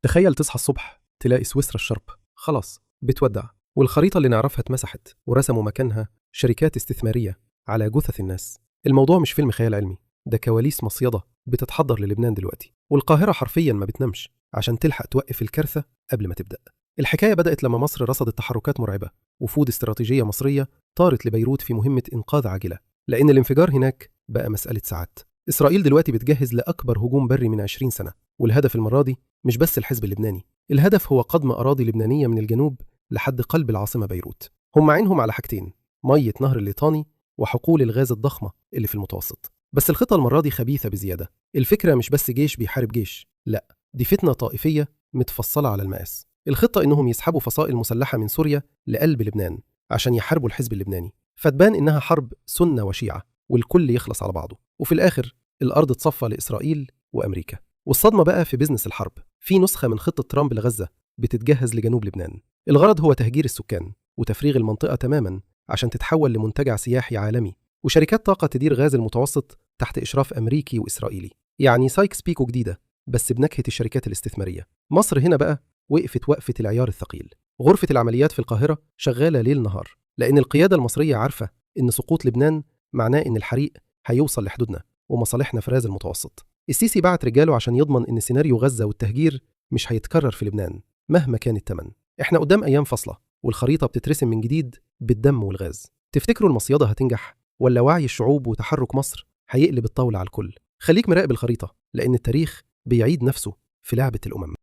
تخيل تصحى الصبح تلاقي سويسرا الشرق خلاص بتودع، والخريطة اللي نعرفها اتمسحت ورسموا مكانها شركات استثمارية على جثث الناس. الموضوع مش فيلم خيال علمي، ده كواليس مصيدة بتتحضر للبنان دلوقتي، والقاهرة حرفيا ما بتنامش عشان تلحق توقف الكارثة قبل ما تبدأ. الحكاية بدأت لما مصر رصدت تحركات مرعبة، وفود استراتيجية مصرية طارت لبيروت في مهمة إنقاذ عاجلة، لأن الانفجار هناك بقى مسألة ساعات. إسرائيل دلوقتي بتجهز لأكبر هجوم بري من 20 سنة، والهدف المرة دي مش بس الحزب اللبناني، الهدف هو قضم أراضي لبنانية من الجنوب لحد قلب العاصمة بيروت. هم عينهم على حاجتين: مية نهر الليطاني وحقول الغاز الضخمة اللي في المتوسط. بس الخطة المرة دي خبيثة بزيادة. الفكرة مش بس جيش بيحارب جيش، لا، دي فتنة طائفية متفصلة على المقاس. الخطة إنهم يسحبوا فصائل مسلحة من سوريا لقلب لبنان عشان يحاربوا الحزب اللبناني، فتبان إنها حرب سنة وشيعة والكل يخلص على بعضه، وفي الآخر الأرض تصفى لإسرائيل وأمريكا. والصدمة بقى في بيزنس الحرب. في نسخة من خطة ترامب لغزة بتتجهز لجنوب لبنان. الغرض هو تهجير السكان وتفريغ المنطقة تماما عشان تتحول لمنتجع سياحي عالمي، وشركات طاقة تدير غاز المتوسط تحت إشراف أمريكي وإسرائيلي. يعني سايكس بيكو جديدة بس بنكهة الشركات الاستثمارية. مصر هنا بقى وقفت وقفة العيار الثقيل. غرفة العمليات في القاهرة شغالة ليل نهار، لأن القيادة المصرية عارفة إن سقوط لبنان معناه إن الحريق هيوصل لحدودنا ومصالحنا في غاز المتوسط. السيسي بعت رجاله عشان يضمن إن سيناريو غزة والتهجير مش هيتكرر في لبنان مهما كان الثمن. إحنا قدام أيام فاصلة، والخريطة بتترسم من جديد بالدم والغاز. تفتكروا المصيدة هتنجح، ولا وعي الشعوب وتحرك مصر هيقلب الطاولة على الكل؟ خليك مراقب الخريطة، لأن التاريخ بيعيد نفسه في لعبة الأمم.